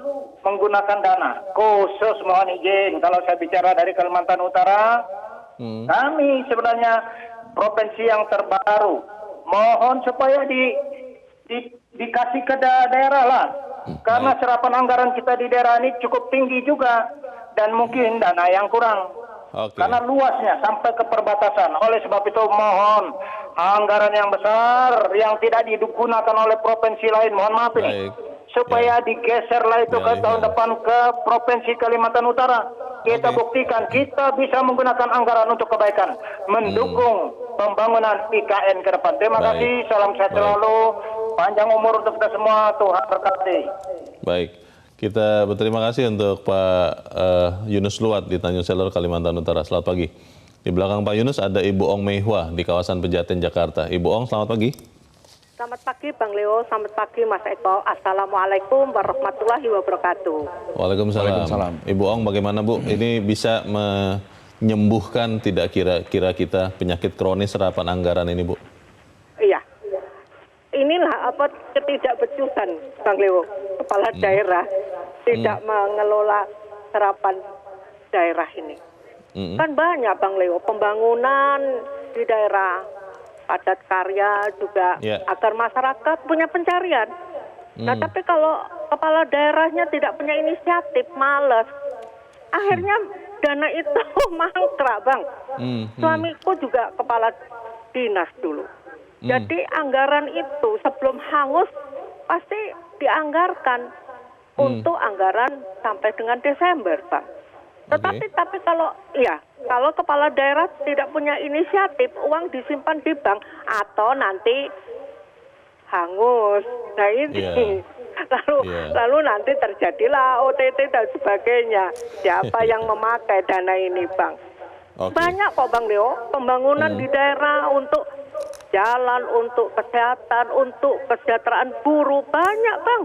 menggunakan dana. Khusus mohon izin, kalau saya bicara dari Kalimantan Utara, kami sebenarnya provinsi yang terbaru. Mohon supaya dikasih ke daerah lah. Karena serapan anggaran kita di daerah ini cukup tinggi juga. Dan mungkin dana yang kurang. Karena luasnya sampai ke perbatasan. Oleh sebab itu mohon anggaran yang besar yang tidak digunakan oleh provinsi lain. Mohon maaf ini. Supaya digeserlah itu ke tahun depan ke Provinsi Kalimantan Utara. Kita buktikan kita bisa menggunakan anggaran untuk kebaikan. Mendukung pembangunan IKN ke depan. Terima kasih. Salam sehat selalu. Panjang umur untuk kita semua. Tuhan berkati. Baik. Kita berterima kasih untuk Pak Yunus Luat di Tanjung Selor, Kalimantan Utara. Selamat pagi. Di belakang Pak Yunus ada Ibu Ong Meihua di kawasan Pejaten, Jakarta. Ibu Ong, selamat pagi. Selamat pagi Bang Leo, selamat pagi Mas Eko. Assalamualaikum warahmatullahi wabarakatuh. Waalaikumsalam. Ibu Ong, bagaimana Bu? Ini bisa menyembuhkan tidak kira-kira kita penyakit kronis serapan anggaran ini Bu? Iya. Inilah ketidakbecusan Bang Leo, kepala daerah tidak mengelola serapan daerah ini. Kan banyak Bang Leo, pembangunan di daerah, padat karya juga agar masyarakat punya pencarian. Nah tapi kalau kepala daerahnya tidak punya inisiatif, malas, akhirnya dana itu mangkrak Bang. Suamiku juga kepala dinas dulu. Jadi anggaran itu sebelum hangus pasti dianggarkan untuk anggaran sampai dengan Desember Bang. Tapi kalau kepala daerah tidak punya inisiatif, uang disimpan di bank atau nanti hangus. Nah ini lalu nanti terjadilah OTT dan sebagainya. Siapa yang memakai dana ini Bang? Oke. Banyak kok Bang Leo, pembangunan di daerah untuk jalan, untuk kesehatan, untuk kesejahteraan buruh, banyak Bang.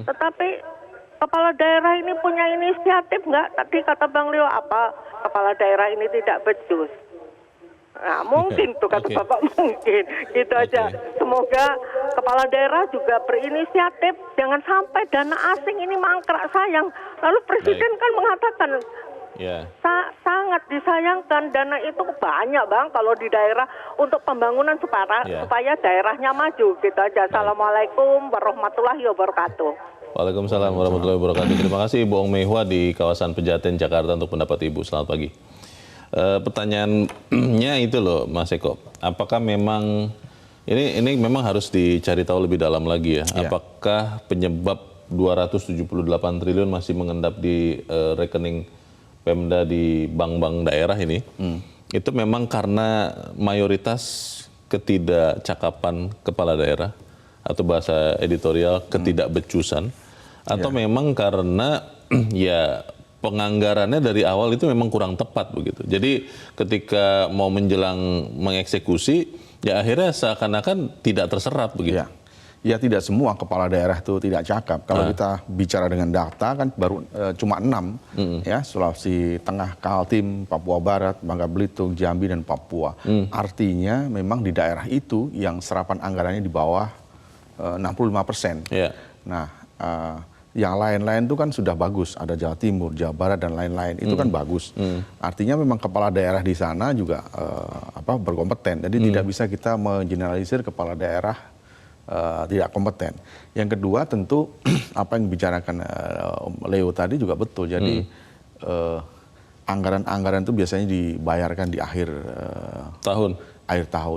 Tetapi kepala daerah ini punya inisiatif nggak? Tadi kata Bang Leo apa? Kepala daerah ini tidak becus. Nah, mungkin tuh kata Oke. Bapak, mungkin. Gitu aja. Semoga kepala daerah juga berinisiatif. Jangan sampai dana asing ini mangkrak, sayang. Lalu Presiden kan mengatakan Ya. sangat disayangkan, dana itu banyak Bang kalau di daerah untuk pembangunan supaya daerahnya maju. Gitu aja. Assalamualaikum warahmatullahi wabarakatuh. Waalaikumsalam warahmatullahi wabarakatuh. Terima kasih Ibu Ong Mehwa di kawasan Pejaten, Jakarta untuk pendapat Ibu. Selamat pagi. Pertanyaannya itu loh Mas Eko, apakah memang ini memang harus dicari tahu lebih dalam lagi ya? Apakah penyebab 278 triliun masih mengendap di rekening Pemda di bank-bank daerah ini? Itu memang karena mayoritas ketidakcakapan kepala daerah atau bahasa editorial ketidakbecusan, atau memang karena ya penganggarannya dari awal itu memang kurang tepat begitu. Jadi ketika mau menjelang mengeksekusi, ya akhirnya seakan-akan tidak terserap begitu. Ya tidak semua kepala daerah itu tidak cakap. Kalau kita bicara dengan data kan baru cuma 6 ya, Sulawesi Tengah, Kaltim, Papua Barat, Bangka Belitung, Jambi dan Papua. Artinya memang di daerah itu yang serapan anggarannya di bawah 65%. Nah, yang lain-lain itu kan sudah bagus, ada Jawa Timur, Jawa Barat dan lain-lain, itu kan bagus. Artinya memang kepala daerah di sana juga berkompeten. Jadi tidak bisa kita mengeneralisir kepala daerah tidak kompeten. Yang kedua tentu apa yang dibicarakan Leo tadi juga betul. Jadi anggaran-anggaran itu biasanya dibayarkan di akhir tahun.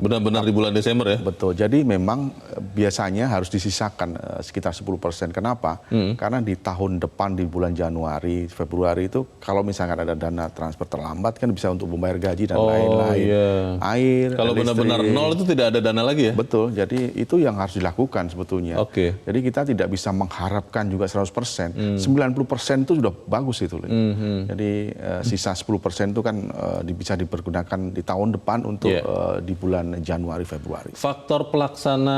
Benar-benar di bulan Desember ya? Betul. Jadi memang biasanya harus disisakan sekitar 10%. Kenapa? Karena di tahun depan di bulan Januari, Februari itu kalau misalkan ada dana transfer terlambat kan bisa untuk membayar gaji dan lain-lain. Air, kalau benar-benar nol itu tidak ada dana lagi ya? Betul. Jadi itu yang harus dilakukan sebetulnya. Jadi kita tidak bisa mengharapkan juga 100%. 90% itu sudah bagus itu. Jadi sisa 10% itu kan bisa dipergunakan di tahun depan untuk di bulan Januari Februari. Faktor pelaksana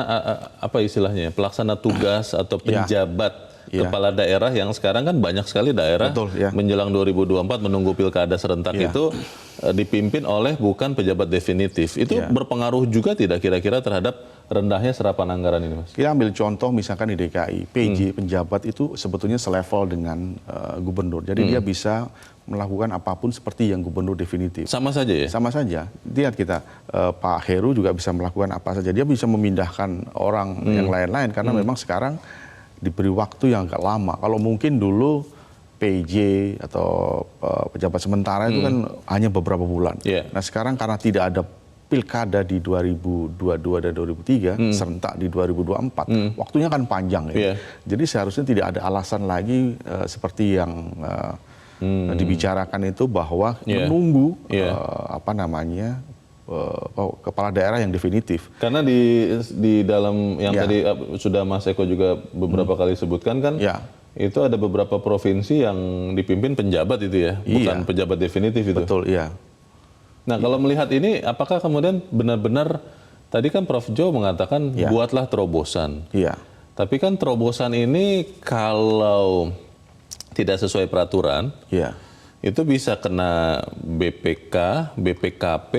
apa istilahnya? Pelaksana tugas atau penjabat kepala daerah yang sekarang kan banyak sekali daerah menjelang 2024 menunggu pilkada serentak itu dipimpin oleh bukan pejabat definitif. Itu berpengaruh juga tidak kira-kira terhadap rendahnya serapan anggaran ini, Mas? Kita ambil contoh misalkan di DKI, PJ penjabat itu sebetulnya selevel dengan gubernur. Jadi dia bisa melakukan apapun seperti yang gubernur definitif. Sama saja ya? Sama saja. Lihat kita, Pak Heru juga bisa melakukan apa saja. Dia bisa memindahkan orang yang lain-lain karena memang sekarang diberi waktu yang agak lama. Kalau mungkin dulu PJ atau pejabat sementara itu kan hanya beberapa bulan. Nah sekarang karena tidak ada pilkada di 2022 dan 2003, serentak di 2024, waktunya kan panjang ya. Jadi seharusnya tidak ada alasan lagi seperti yang dibicarakan itu bahwa menunggu kepala daerah yang definitif. Karena di dalam yang tadi sudah Mas Eko juga beberapa kali sebutkan kan, itu ada beberapa provinsi yang dipimpin penjabat itu ya, bukan pejabat definitif itu. Betul, iya. Nah kalau melihat ini, apakah kemudian benar-benar tadi kan Prof. Jo mengatakan buatlah terobosan. Tapi kan terobosan ini kalau tidak sesuai peraturan, itu bisa kena BPK, BPKP,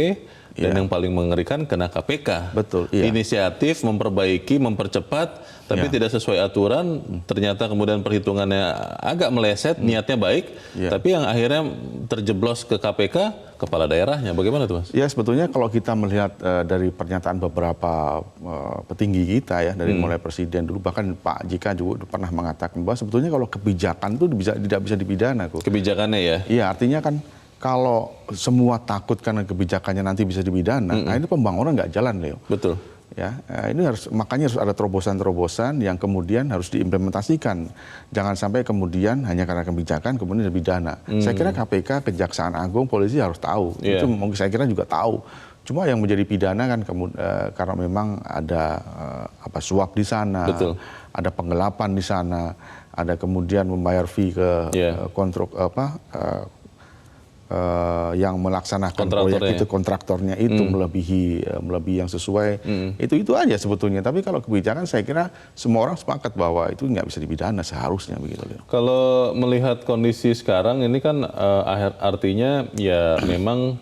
dan yang paling mengerikan kena KPK. Betul. Inisiatif memperbaiki, mempercepat, tapi tidak sesuai aturan, ternyata kemudian perhitungannya agak meleset, niatnya baik, tapi yang akhirnya terjeblos ke KPK, kepala daerahnya. Bagaimana tuh, Mas? Ya sebetulnya kalau kita melihat dari pernyataan beberapa petinggi kita ya, dari mulai presiden dulu, bahkan Pak JK juga pernah mengatakan bahwa sebetulnya kalau kebijakan itu tidak bisa dipidana kok. Kebijakannya ya? Iya, artinya kan kalau semua takut karena kebijakannya nanti bisa dipidana, nah ini pembangunan nggak jalan, Leo. Betul. Ya, ini makanya harus ada terobosan-terobosan yang kemudian harus diimplementasikan. Jangan sampai kemudian hanya karena kebijakan kemudian dipidana. Saya kira KPK, Kejaksaan Agung, polisi harus tahu. Itu mungkin saya kira juga tahu. Cuma yang menjadi pidana kan karena memang ada suap di sana, ada penggelapan di sana, ada kemudian membayar fee ke kontrak yang melaksanakan proyek itu kontraktornya itu melebihi yang sesuai, itu aja sebetulnya. Tapi kalau kebijakan saya kira semua orang sepakat bahwa itu nggak bisa dipidana seharusnya begitu. Kalau melihat kondisi sekarang ini kan artinya ya memang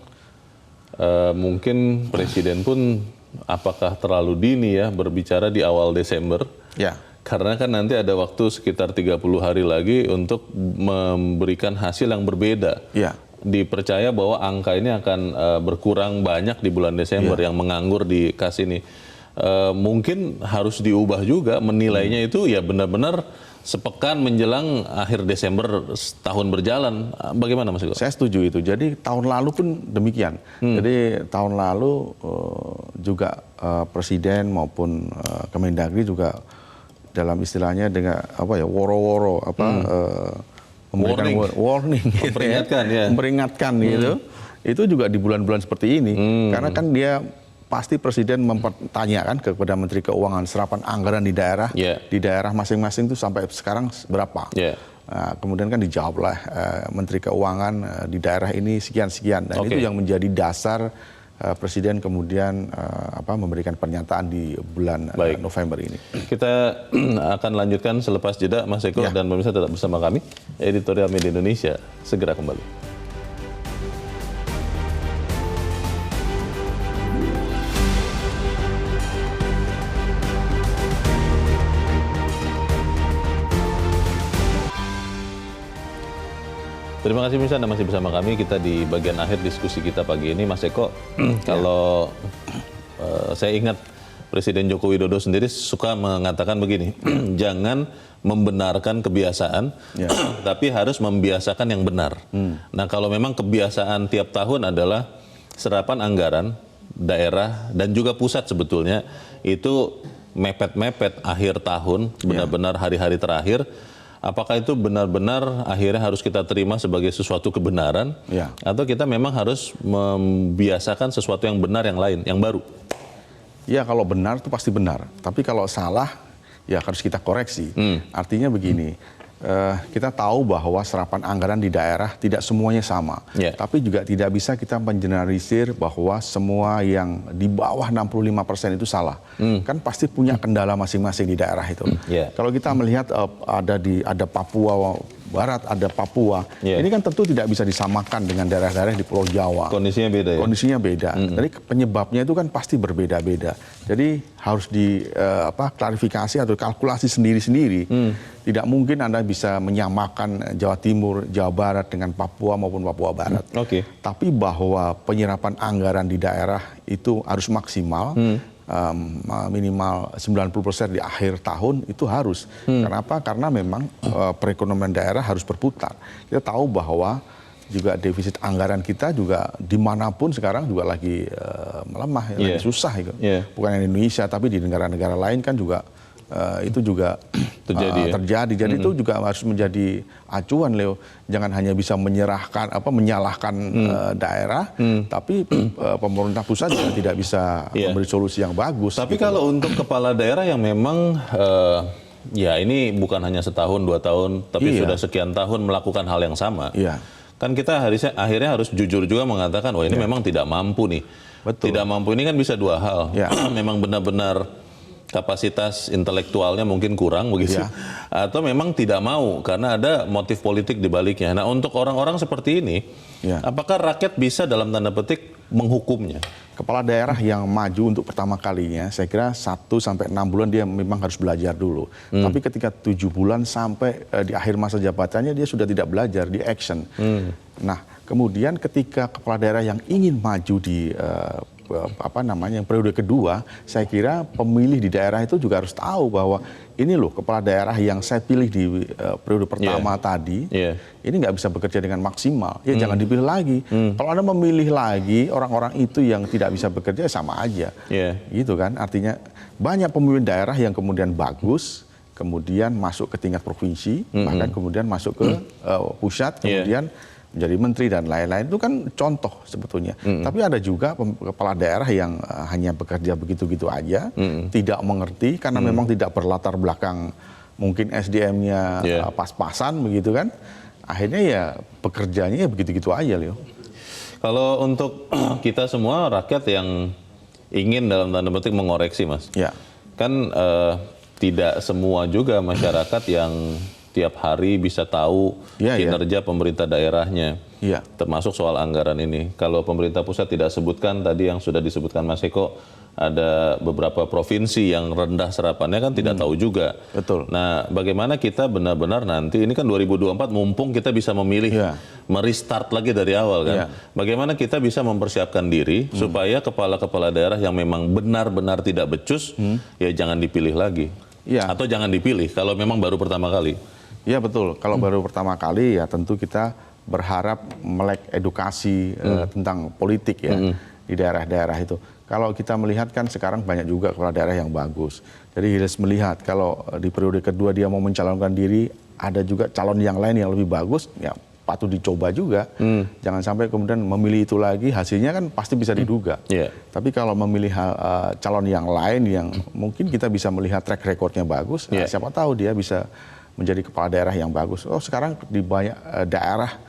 mungkin Presiden pun apakah terlalu dini ya berbicara di awal Desember? Ya. Karena kan nanti ada waktu sekitar 30 hari lagi untuk memberikan hasil yang berbeda. Ya. Dipercaya bahwa angka ini akan berkurang banyak di bulan Desember yang menganggur di KAS ini. Mungkin harus diubah juga menilainya itu ya benar-benar sepekan menjelang akhir Desember tahun berjalan. Bagaimana Mas Eko? Saya setuju itu. Jadi tahun lalu pun demikian. Jadi tahun lalu juga Presiden maupun Kemendagri juga dalam istilahnya dengan woro-woro memberikan warning gitu, memperingatkan gitu. Itu juga di bulan-bulan seperti ini. Karena kan dia pasti Presiden mempertanyakan kepada Menteri Keuangan serapan anggaran di daerah masing-masing itu sampai sekarang berapa. Nah, kemudian kan dijawablah Menteri Keuangan di daerah ini sekian-sekian. Dan itu yang menjadi dasar Presiden kemudian memberikan pernyataan di bulan November ini. Kita akan lanjutkan selepas jeda, Mas Eko dan pemirsa tetap bersama kami. Editorial Media Indonesia segera kembali. Terima kasih pemirsa, Anda masih bersama kami. Kita di bagian akhir diskusi kita pagi ini, Mas Eko. Kalau saya ingat Presiden Joko Widodo sendiri suka mengatakan begini, jangan membenarkan kebiasaan, tapi harus membiasakan yang benar. Nah, kalau memang kebiasaan tiap tahun adalah serapan anggaran daerah dan juga pusat sebetulnya itu mepet-mepet akhir tahun, benar-benar hari-hari terakhir. Apakah itu benar-benar akhirnya harus kita terima sebagai sesuatu kebenaran, atau kita memang harus membiasakan sesuatu yang benar yang lain, yang baru? Ya, kalau benar itu pasti benar. Tapi kalau salah, ya harus kita koreksi. Artinya begini, kita tahu bahwa serapan anggaran di daerah tidak semuanya sama. Tapi juga tidak bisa kita mengeneralisir bahwa semua yang di bawah 65% itu salah. Kan pasti punya kendala masing-masing di daerah itu. Kalau kita melihat ada Papua Barat, ada Papua, ini kan tentu tidak bisa disamakan dengan daerah-daerah di Pulau Jawa. Kondisinya beda ya? Kondisinya beda. Jadi penyebabnya itu kan pasti berbeda-beda. Jadi harus klarifikasi atau kalkulasi sendiri-sendiri. Tidak mungkin Anda bisa menyamakan Jawa Timur, Jawa Barat dengan Papua maupun Papua Barat. Tapi bahwa penyerapan anggaran di daerah itu harus maksimal, minimal 90% di akhir tahun itu harus. Kenapa? Karena memang perekonomian daerah harus berputar. Kita tahu bahwa juga defisit anggaran kita juga dimanapun sekarang juga lagi melemah, lagi susah. Bukan di Indonesia, tapi di negara-negara lain kan juga itu juga terjadi. Jadi itu juga harus menjadi acuan, Leo. Jangan hanya bisa menyalahkan daerah, tapi pemerintah pusat juga tidak bisa memberi solusi yang bagus. Tapi kalau untuk kepala daerah yang memang ya ini bukan hanya setahun, 2 tahun, tapi sudah sekian tahun melakukan hal yang sama. Kan kita akhirnya harus jujur juga mengatakan, wah ini memang tidak mampu nih. Tidak mampu ini kan bisa 2 hal. Memang benar-benar kapasitas intelektualnya mungkin kurang begitu, atau memang tidak mau karena ada motif politik di baliknya. Nah, untuk orang-orang seperti ini, apakah rakyat bisa dalam tanda petik menghukumnya? Kepala daerah yang maju untuk pertama kalinya, saya kira 1-6 bulan dia memang harus belajar dulu. Tapi ketika 7 bulan sampai di akhir masa jabatannya dia sudah tidak belajar, di action. Nah, kemudian ketika kepala daerah yang ingin maju di yang periode kedua, saya kira pemilih di daerah itu juga harus tahu bahwa ini loh kepala daerah yang saya pilih di periode pertama tadi, ini nggak bisa bekerja dengan maksimal. Ya jangan dipilih lagi. Kalau Anda memilih lagi orang-orang itu yang tidak bisa bekerja, sama aja. Gitu kan, artinya banyak pemimpin daerah yang kemudian bagus, kemudian masuk ke tingkat provinsi, bahkan kemudian masuk ke pusat, kemudian menjadi menteri dan lain-lain. Itu kan contoh sebetulnya. Tapi ada juga kepala daerah yang hanya bekerja begitu-gitu aja, tidak mengerti karena memang tidak berlatar belakang, mungkin SDM-nya pas-pasan begitu kan. akhirnya ya pekerjaannya ya begitu-gitu aja, Leo. Kalau untuk kita semua rakyat yang ingin dalam tanda petik mengoreksi, Mas, Ya. kan tidak semua juga masyarakat yang tiap hari bisa tahu kinerja pemerintah daerahnya, termasuk soal anggaran ini. Kalau pemerintah pusat tidak sebutkan tadi yang sudah disebutkan Mas Eko, ada beberapa provinsi yang rendah serapannya kan tidak tahu juga. Betul. Nah, bagaimana kita benar-benar nanti, ini kan 2024 mumpung kita bisa memilih, merestart lagi dari awal kan. Bagaimana kita bisa mempersiapkan diri supaya kepala-kepala daerah yang memang benar-benar tidak becus, ya jangan dipilih lagi. Atau jangan dipilih kalau memang baru pertama kali. Iya betul, kalau baru pertama kali ya tentu kita berharap melek edukasi tentang politik ya di daerah-daerah itu. Kalau kita melihat kan sekarang banyak juga kepala daerah yang bagus. Jadi harus melihat kalau di periode kedua dia mau mencalonkan diri, ada juga calon yang lain yang lebih bagus, ya patut dicoba juga. Jangan sampai kemudian memilih itu lagi, hasilnya kan pasti bisa diduga. Tapi kalau memilih calon yang lain yang mungkin kita bisa melihat track recordnya bagus, siapa tahu dia bisa menjadi kepala daerah yang bagus. Oh sekarang di banyak daerah,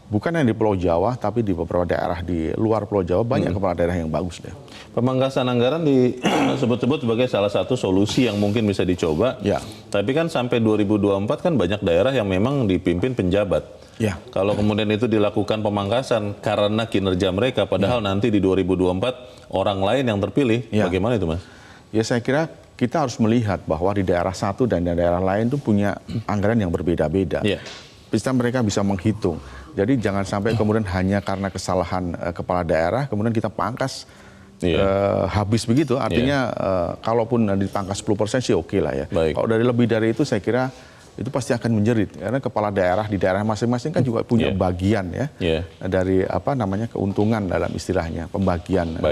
bukan yang di Pulau Jawa, tapi di beberapa daerah di luar Pulau Jawa banyak kepala daerah yang bagus deh. Pemangkasan anggaran disebut-sebut sebagai salah satu solusi yang mungkin bisa dicoba. Tapi kan sampai 2024 kan banyak daerah yang memang dipimpin penjabat. Kalau kemudian itu dilakukan pemangkasan karena kinerja mereka, padahal nanti di 2024 orang lain yang terpilih, bagaimana itu Mas? Ya saya kira kita harus melihat bahwa di daerah satu dan di daerah lain itu punya anggaran yang berbeda-beda. Bisa mereka bisa menghitung. Jadi jangan sampai kemudian hanya karena kesalahan kepala daerah, kemudian kita pangkas habis begitu. Artinya kalaupun dipangkas 10% sih oke lah ya. Kalau dari lebih dari itu saya kira itu pasti akan menjerit. Karena kepala daerah di daerah masing-masing kan juga punya bagian ya. Dari apa namanya keuntungan dalam istilahnya. Pembagian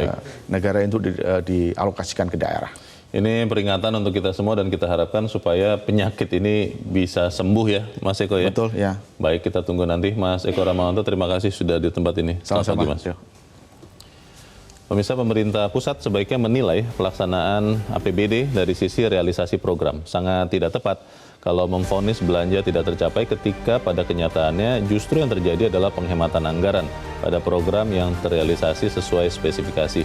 negara itu dialokasikan ke daerah. Ini peringatan untuk kita semua dan kita harapkan supaya penyakit ini bisa sembuh ya, Mas Eko ya. Betul ya. Baik, kita tunggu nanti. Mas Eko Ramawanto, terima kasih sudah di tempat ini. Sama-sama, Mas. Pemirsa, pemerintah pusat sebaiknya menilai pelaksanaan APBD dari sisi realisasi program. Sangat tidak tepat kalau memvonis belanja tidak tercapai ketika pada kenyataannya justru yang terjadi adalah penghematan anggaran pada program yang terrealisasi sesuai spesifikasi.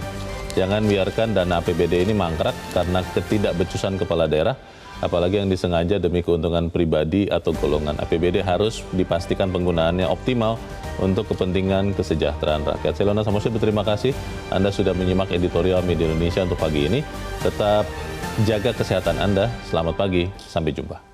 Jangan biarkan dana APBD ini mangkrak karena ketidakbecusan kepala daerah, apalagi yang disengaja demi keuntungan pribadi atau golongan. APBD harus dipastikan penggunaannya optimal untuk kepentingan kesejahteraan rakyat. Saya Leona Samosir berterima kasih Anda sudah menyimak editorial Media Indonesia untuk pagi ini. Tetap jaga kesehatan Anda. Selamat pagi, sampai jumpa.